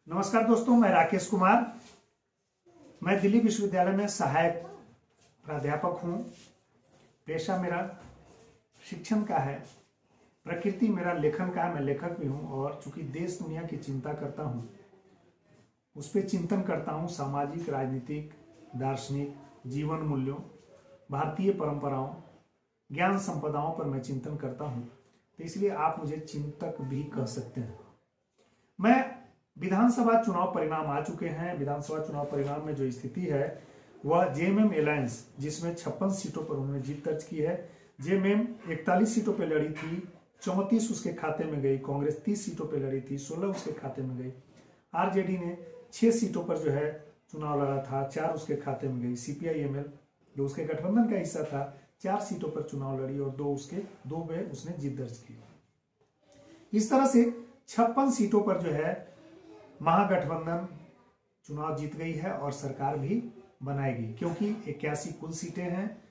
नमस्कार दोस्तों, मैं राकेश कुमार। मैं दिल्ली विश्वविद्यालय में सहायक प्राध्यापक हूँ। पेशा मेरा शिक्षण का है, प्रकृति मेरा लेखन का है। मैं लेखक भी हूँ और चूंकि देश दुनिया की चिंता करता हूँ, उस पर चिंतन करता हूँ। सामाजिक, राजनीतिक, दार्शनिक, जीवन मूल्यों, भारतीय परंपराओं, ज्ञान संपदाओं पर मैं चिंतन करता हूँ, तो इसलिए आप मुझे चिंतक भी कह सकते हैं। मैं विधानसभा चुनाव परिणाम आ चुके हैं। विधानसभा चुनाव परिणाम में जो स्थिति है वह जेएमएम अलायंस, जिसमें 56 सीटों पर उन्होंने जीत दर्ज की है। जेएमएम 41 सीटों पर लड़ी थी, 34 उसके खाते में गई। कांग्रेस 30 सीटों पर लड़ी थी, 16 उसके खाते में गई। आरजेडी ने 6 सीटों पर जो है चुनाव लड़ा था, 4 उसके खाते में गई। सीपीआईएमएल जो उसके गठबंधन का हिस्सा था, 4 सीटों पर चुनाव लड़ी और 2 में उसने जीत दर्ज की। इस तरह से 56 सीटों पर जो है महागठबंधन चुनाव जीत गई है और सरकार भी बनाएगी, क्योंकि 81 कुल सीटें हैं।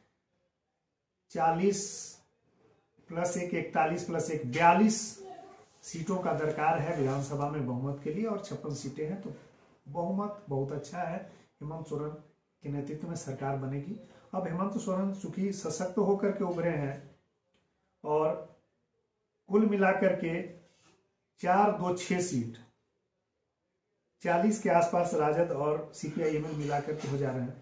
40 + 1 41 + 1 42 सीटों का दरकार है विधानसभा में बहुमत के लिए, और 56 सीटें हैं तो बहुमत बहुत अच्छा है। हेमंत सोरेन के नेतृत्व में सरकार बनेगी। अब हेमंत सोरेन चूंकि सशक्त होकर के उभरे हैं और कुल मिलाकर के 4-2-6 सीट 40 के आसपास राजद और सीपीआईएमएल मिलाकर के हो जा रहे हैं,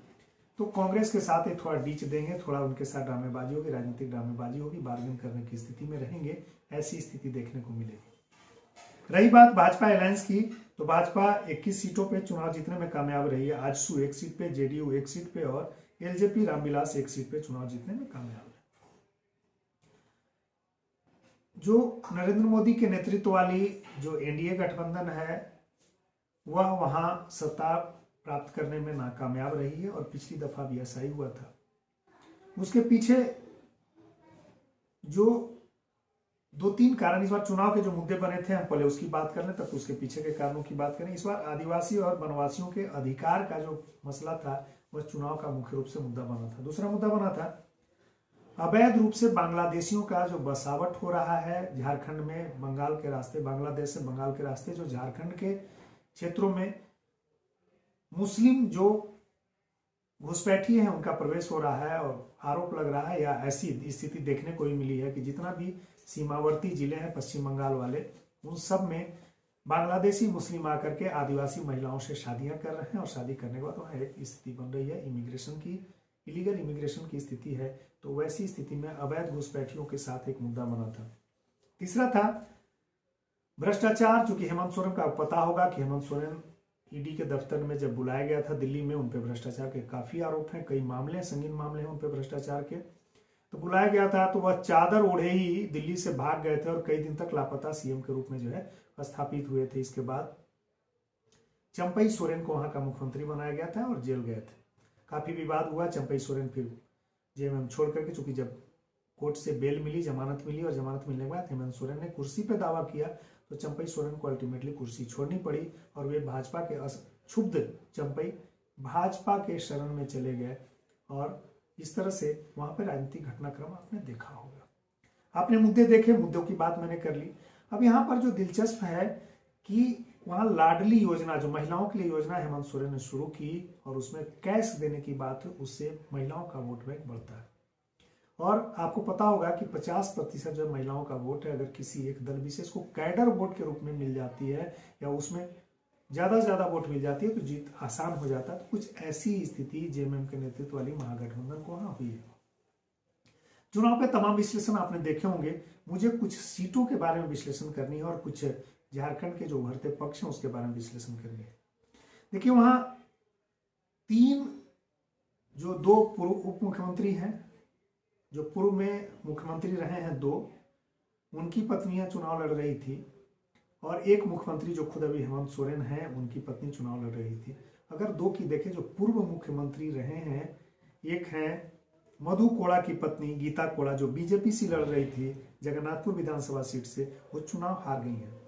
तो कांग्रेस के साथ थोड़ा डीच देंगे, थोड़ा उनके साथ ड्रामेबाजी होगी, राजनीतिक ड्रामेबाजी होगी, बार्गेन करने की स्थिति में रहेंगे। ऐसी स्थिति देखने को मिलेगी। रही बात भाजपा अलायंस की, तो भाजपा 21 सीटों पे चुनाव जीतने में कामयाब रही है। आजसू 1 सीट पे, जेडीयू 1 सीट पे और एलजेपी रामविलास 1 सीट पे चुनाव जीतने में कामयाब है। जो नरेंद्र मोदी के नेतृत्व वाली जो एनडीए गठबंधन है वह वहां सत्ता प्राप्त करने में नाकामयाब रही है और पिछली दफा भी ऐसा ही हुआ था। उसके पीछे जो 2-3 कारण, इस बार चुनाव के जो मुद्दे बने थे हम पहले उसकी बात कर लें, तब उसके पीछे के कारणों की बात करें। इस बार आदिवासी और वनवासियों के अधिकार का जो मसला था वह चुनाव का मुख्य रूप से मुद्दा बना था। दूसरा मुद्दा बना था अवैध रूप से बांग्लादेशियों का जो बसावट हो रहा है झारखंड में, बंगाल के रास्ते, बांग्लादेश से बंगाल के रास्ते जो झारखंड के क्षेत्रों में मुस्लिम जो घुसपैठी हैं उनका प्रवेश हो रहा है, और आरोप लग रहा है या ऐसी स्थिति देखने को ही मिली है कि जितना भी सीमावर्ती जिले हैं पश्चिम बंगाल वाले, उन सब में बांग्लादेशी मुस्लिम आकर के आदिवासी महिलाओं से शादियां कर रहे हैं और शादी करने के बाद वहां एक स्थिति बन रही है इमिग्रेशन की, इलीगल इमिग्रेशन की स्थिति है। तो वैसी स्थिति में अवैध घुसपैठियों के साथ एक मुद्दा बना था। तीसरा था भ्रष्टाचार। चूंकि हेमंत सोरेन का पता होगा कि हेमंत सोरेन ईडी के दफ्तर में जब बुलाया गया था दिल्ली में, उन पे भ्रष्टाचार के काफी आरोप हैं, कई मामले, संगीन मामले हैं उन पे भ्रष्टाचार के। तो बुलाया गया था तो वह चादर ओढ़े ही दिल्ली से भाग गए थे और कई दिन तक लापता सीएम के रूप में जो है स्थापित हुए थे। इसके बाद चंपई सोरेन को वहां का मुख्यमंत्री बनाया गया था और जेल गए थे। काफी विवाद हुआ। चंपई सोरेन फिर जेएमएम छोड़ करके, चूंकि जब कोर्ट से बेल मिली, जमानत मिली, और जमानत मिलने के बाद हेमंत सोरेन ने कुर्सी पे दावा किया, तो चंपई सोरेन को अल्टीमेटली कुर्सी छोड़नी पड़ी और वे भाजपा के क्षुब्ध चंपई भाजपा के शरण में चले गए। और इस तरह से वहां पर राजनीतिक घटनाक्रम आपने देखा होगा। आपने मुद्दे देखे, मुद्दों की बात मैंने कर ली। अब यहाँ पर जो दिलचस्प है कि वहां लाडली योजना, जो महिलाओं के लिए योजना हेमंत सोरेन ने शुरू की और उसमें कैश देने की बात है, उससे महिलाओं का वोट बैंक बढ़ता है। और आपको पता होगा कि 50% जो महिलाओं का वोट है, अगर किसी एक दल विशेष को कैडर वोट के रूप में मिल जाती है या उसमें ज्यादा से ज्यादा वोट मिल जाती है तो जीत आसान हो जाता है। तो कुछ ऐसी स्थिति जेएमएम के नेतृत्व वाली महागठबंधन को वहां हुई है। चुनाव के तमाम विश्लेषण आपने देखे होंगे। मुझे कुछ सीटों के बारे में विश्लेषण करनी है और कुछ झारखंड के जो उभरते पक्ष हैं उसके बारे में विश्लेषण करनी है। देखिए, वहां 3 जो 2 पूर्व उप मुख्यमंत्री हैं, जो पूर्व में मुख्यमंत्री रहे हैं 2, उनकी पत्नियां चुनाव लड़ रही थी, और एक मुख्यमंत्री जो खुद अभी हेमंत सोरेन हैं उनकी पत्नी चुनाव लड़ रही थी। अगर 2 की देखें जो पूर्व मुख्यमंत्री रहे हैं, एक है मधु कोड़ा की पत्नी गीता कोड़ा, जो बीजेपी से लड़ रही थी जगन्नाथपुर विधानसभा सीट से, वो चुनाव हार गई हैं।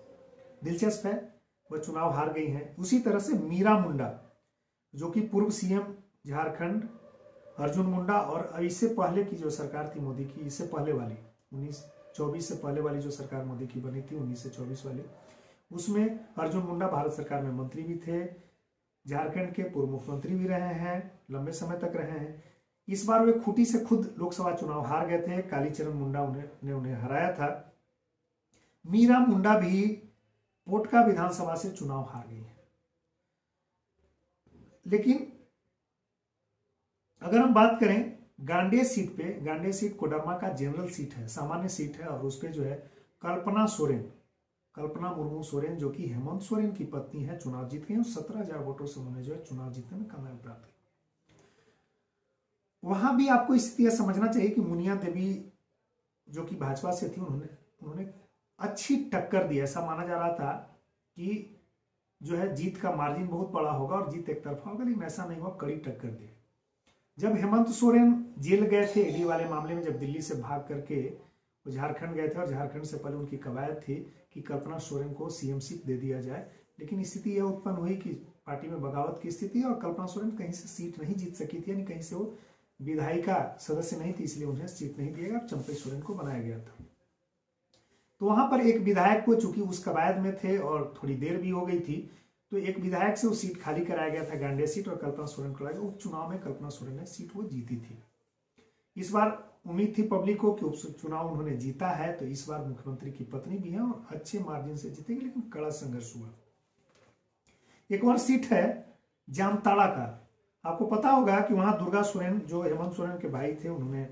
दिलचस्प है, वह चुनाव हार गई हैं। उसी तरह से मीरा मुंडा, जो कि पूर्व सीएम झारखंड अर्जुन मुंडा, और इससे पहले की जो सरकार थी मोदी की, इससे पहले वाली 1924 से पहले वाली जो सरकार मोदी की बनी थी 19 से 24 वाली, उसमें अर्जुन मुंडा भारत सरकार में मंत्री भी थे, झारखंड के पूर्व मुख्यमंत्री भी रहे हैं, लंबे समय तक रहे हैं। इस बार वे खूंटी से खुद लोकसभा चुनाव हार गए थे, कालीचरण मुंडा ने उन्हें हराया था। मीरा मुंडा भी पोटका विधानसभा से चुनाव हार गई है। लेकिन अगर हम बात करें गांडेय सीट पे, गांडेय सीट कोडरमा का जनरल सीट है, सामान्य सीट है, और उस पे जो है कल्पना मुर्मू सोरेन जो कि हेमंत सोरेन की पत्नी है, चुनाव जीत गई और 17,000 वोटों से उन्होंने जो है चुनाव जीतने में कामयाबी प्राप्त की। वहां भी आपको स्थिति यह समझना चाहिए कि मुनिया देवी जो कि भाजपा से थी, उन्होंने अच्छी टक्कर दी। ऐसा माना जा रहा था कि जो है जीत का मार्जिन बहुत बड़ा होगा और जीत एक तरफा होगा, लेकिन ऐसा नहीं हुआ, कड़ी टक्कर दी। जब हेमंत सोरेन जेल गए थे ईडी वाले मामले में, जब दिल्ली से भाग करके वो झारखंड गए थे और झारखंड से पहले उनकी कवायद थी कि कल्पना सोरेन को सीएम सीट दे दिया जाए, लेकिन स्थिति यह उत्पन्न हुई कि पार्टी में बगावत की स्थिति और कल्पना सोरेन कहीं से सीट नहीं जीत सकी थी, यानी कहीं से वो विधायिका सदस्य नहीं थी, इसलिए उन्हें सीट नहीं दिया गया, चंपई सोरेन को बनाया गया था। तो वहां पर एक विधायक को, चूंकि उस कवायद में थे और थोड़ी देर भी हो गई थी, तो एक विधायक से वो सीट खाली कराया गया था, गांडेय सीट, और कल्पना सोरेन को लगाया। उपचुनाव में कल्पना सोरेन ने सीट वो जीती थी। इस बार उम्मीद थी पब्लिक को कि उपचुनाव उन्होंने जीता है, तो इस बार मुख्यमंत्री की पत्नी भी है और अच्छे मार्जिन से जीतेगी, लेकिन कड़ा संघर्ष हुआ। एक और सीट है जामताड़ा का। आपको पता होगा कि वहां दुर्गा सोरेन जो हेमंत सोरेन के भाई थे, उन्होंने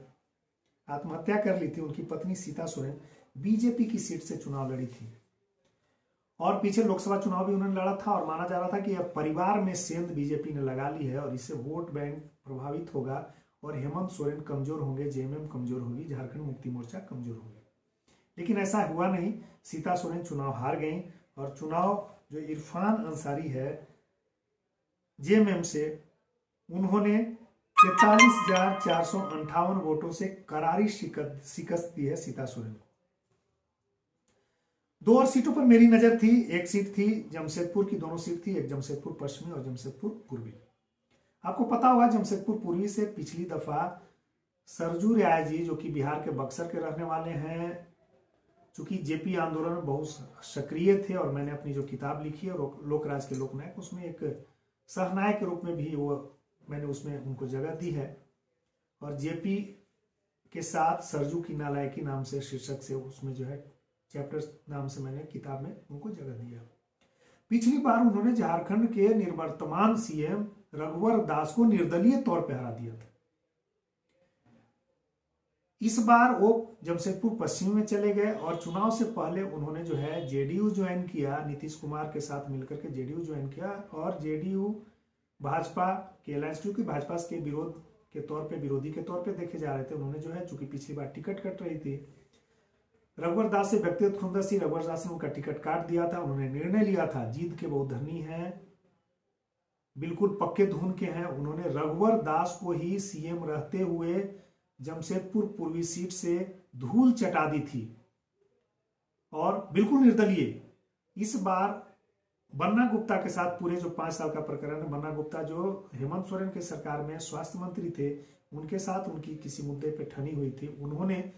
आत्महत्या कर ली थी। उनकी पत्नी सीता सोरेन बीजेपी की सीट से चुनाव लड़ी थी और पीछे लोकसभा चुनाव भी उन्होंने लड़ा था, और माना जा रहा था कि अब परिवार में सेंध बीजेपी ने लगा ली है और इससे वोट बैंक प्रभावित होगा और हेमंत सोरेन कमजोर होंगे, जेएमएम कमजोर होगी, झारखंड मुक्ति मोर्चा कमजोर होगी। लेकिन ऐसा हुआ नहीं। सीता सोरेन चुनाव हार गई और चुनाव जो इरफान अंसारी है जेएमएम से, उन्होंने 43,458 वोटों से करारी शिकस्त दी है सीता सोरेन को। दो और सीटों पर मेरी नजर थी। एक सीट थी जमशेदपुर की, दोनों सीट थी, एक जमशेदपुर पश्चिमी और जमशेदपुर पूर्वी। आपको पता होगा जमशेदपुर पूर्वी से पिछली दफा सरजू राय जी जो कि बिहार के बक्सर के रहने वाले हैं, चूंकि जेपी आंदोलन में बहुत सक्रिय थे और मैंने अपनी जो किताब लिखी है लोकराज के लोकनायक, उसमें एक सहनायक के रूप में भी वो मैंने उसमें उनको जगह दी है, और जेपी के साथ सरजू की नालायकी नाम से शीर्षक से उसमें जो है चैप्टर नाम से मैंने किताब में उनको जगह दिया। पिछली बार उन्होंने झारखंड के निवर्तमान सीएम रघुवर दास को निर्दलीय तौर पर हरा दिया था। इस बार वो जमशेदपुर पश्चिम में चले गए और चुनाव से पहले उन्होंने जो है जेडीयू ज्वाइन किया, नीतीश कुमार के साथ मिलकर के जेडीयू ज्वाइन किया, और जेडीयू भाजपा के अलायंस, क्योंकि भाजपा के विरोध के तौर पे, विरोधी के तौर पे देखे जा रहे थे, उन्होंने जो है चूंकि पिछली बार टिकट कट रही थी, रघुवर दास से व्यक्तिगत खुंदसी, रघुवर दास ने उनका टिकट काट दिया था। उन्होंने निर्णय लिया था, जीत के बहुत धनी हैं, बिल्कुल पक्के धुन के हैं, उन्होंने रघुवर दास को ही सीएम रहते हुए जमशेदपुर पूर्वी सीट से धूल चटा दी थी और बिल्कुल निर्दलीय। इस बार बन्ना गुप्ता के साथ पूरे जो 5 साल का प्रकरण है, बन्ना गुप्ता जो हेमंत सोरेन के सरकार में स्वास्थ्य मंत्री थे, उनके साथ उनकी किसी मुद्दे पे ठनी हुई थी, उन्होंने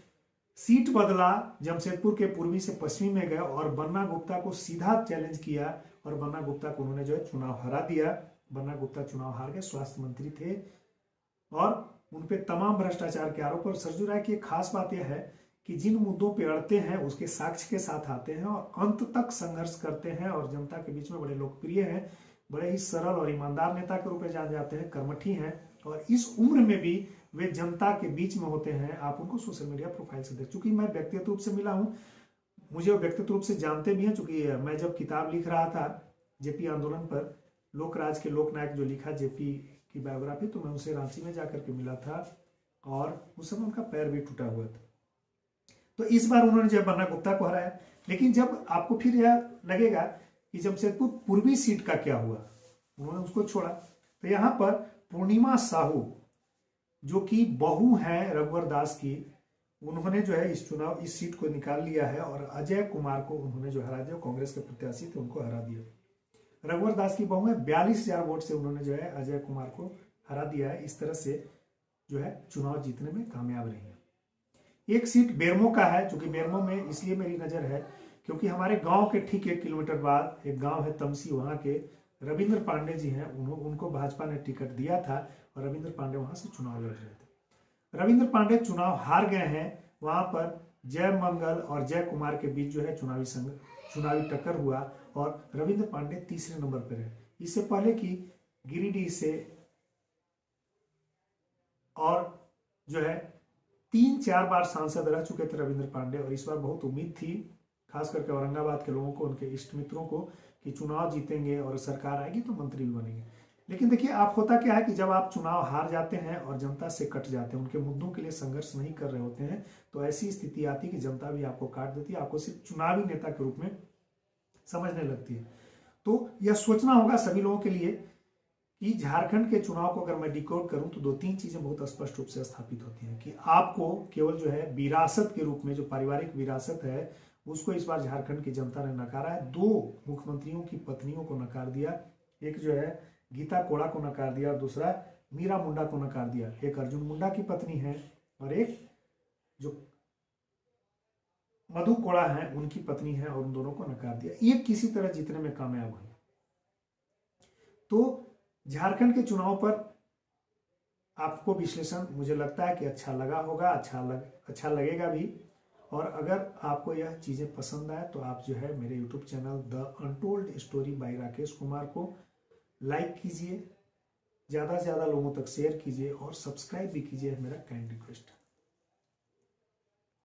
सीट बदला, जमशेदपुर के पूर्वी से पश्चिमी में गए और बन्ना गुप्ता को सीधा चैलेंज किया और बन्ना गुप्ता को उन्होंने जो है चुनाव हरा दिया। बन्ना गुप्ता चुनाव हार गए, स्वास्थ्य मंत्री थे और उनपे तमाम भ्रष्टाचार के आरोप। और सरजू राय की एक खास बात यह है कि जिन मुद्दों पे अड़ते हैं उसके साक्ष्य के साथ आते हैं और अंत तक संघर्ष करते हैं और जनता के बीच में बड़े लोकप्रिय हैं, बड़े ही सरल और ईमानदार नेता के रूप में जाने जाते हैं, कर्मठी हैं, और इस उम्र में भी वे जनता के बीच में होते हैं। आप उनको सोशल मीडिया प्रोफाइल से देख, चूंकि मैं व्यक्तिगत रूप से मिला हूं, मुझे वो व्यक्तिगत रूप से जानते भी हैं, चूंकि मैं जब किताब लिख रहा था जेपी आंदोलन पर, लोकराज के लोकनायक जो लिखा जेपी की बायोग्राफी, तो मैं उनसे रांची में जाकर के मिला था और उस समय उनका पैर भी टूटा हुआ था। तो इस बार उन्होंने जब बन्ना गुप्ता को हराया, लेकिन जब आपको फिर यह लगेगा कि जमशेदपुर पूर्वी सीट का क्या हुआ, उन्होंने उसको छोड़ा, तो यहां पर पूर्णिमा साहू जो कि बहू है रघुवर दास की, उन्होंने जो है इस सीट को निकाल लिया है और अजय कुमार को उन्होंने जो हरा दिया, कांग्रेस के प्रत्याशी थे उनको हरा दिया। रघुवर दास की बहू है, 42,000 वोट से उन्होंने जो है अजय कुमार को हरा दिया है। इस तरह से जो है चुनाव जीतने में कामयाब रही है। एक सीट बेरमो का है, चूंकि बेरमो में इसलिए मेरी नजर है क्योंकि हमारे गांव के ठीक 1 किलोमीटर बाद एक गांव है तमसी, वहां के रविंद्र पांडे जी हैं, उनको भाजपा ने टिकट दिया था और रविंद्र पांडे वहां से चुनाव लड़ रहे थे। रविंद्र पांडे चुनाव हार गए हैं। वहां पर जय मंगल और जय कुमार के बीच जो है चुनावी टक्कर हुआ और रविंद्र पांडे तीसरे नंबर पर है। इससे पहले कि गिरिडीह से और जो है 3-4 बार सांसद रह चुके थे रविंद्र पांडे, और इस बार बहुत उम्मीद थी खास करके औरंगाबाद के लोगों को, उनके इष्ट मित्रों को, कि चुनाव जीतेंगे और सरकार आएगी तो मंत्री भी बनेंगे। लेकिन देखिए आप होता क्या है कि जब आप चुनाव हार जाते हैं और जनता से कट जाते हैं, उनके मुद्दों के लिए संघर्ष नहीं कर रहे होते हैं, तो ऐसी स्थिति आती है कि जनता भी आपको काट देती है, आपको सिर्फ चुनावी नेता के रूप में समझने लगती है। तो यह सोचना होगा सभी लोगों के लिए कि झारखंड के चुनाव को अगर मैं डिकोड करूं तो 2-3 चीजें बहुत स्पष्ट रूप से स्थापित होती हैं कि आपको केवल जो है विरासत के रूप में, जो पारिवारिक विरासत है, उसको इस बार झारखंड की जनता ने नकारा है। 2 मुख्यमंत्रियों की पत्नियों को नकार दिया, एक जो है गीता कोड़ा को नकार दिया और दूसरा मीरा मुंडा को नकार दिया। एक अर्जुन मुंडा की पत्नी है और एक जो मधु कोड़ा है उनकी पत्नी है, और उन दोनों को नकार दिया। ये किसी तरह जीतने में कामयाब हुए। तो झारखंड के चुनाव पर आपको विश्लेषण मुझे लगता है कि अच्छा लगा होगा, अच्छा लगेगा भी। और अगर आपको यह चीजें पसंद आए तो आप जो है मेरे YouTube channel the untold story by Rakesh Kumar को लाइक कीजिए, ज्यादा से ज्यादा लोगों तक शेयर कीजिए और सब्सक्राइब भी कीजिए, मेरा काइंड रिक्वेस्ट है।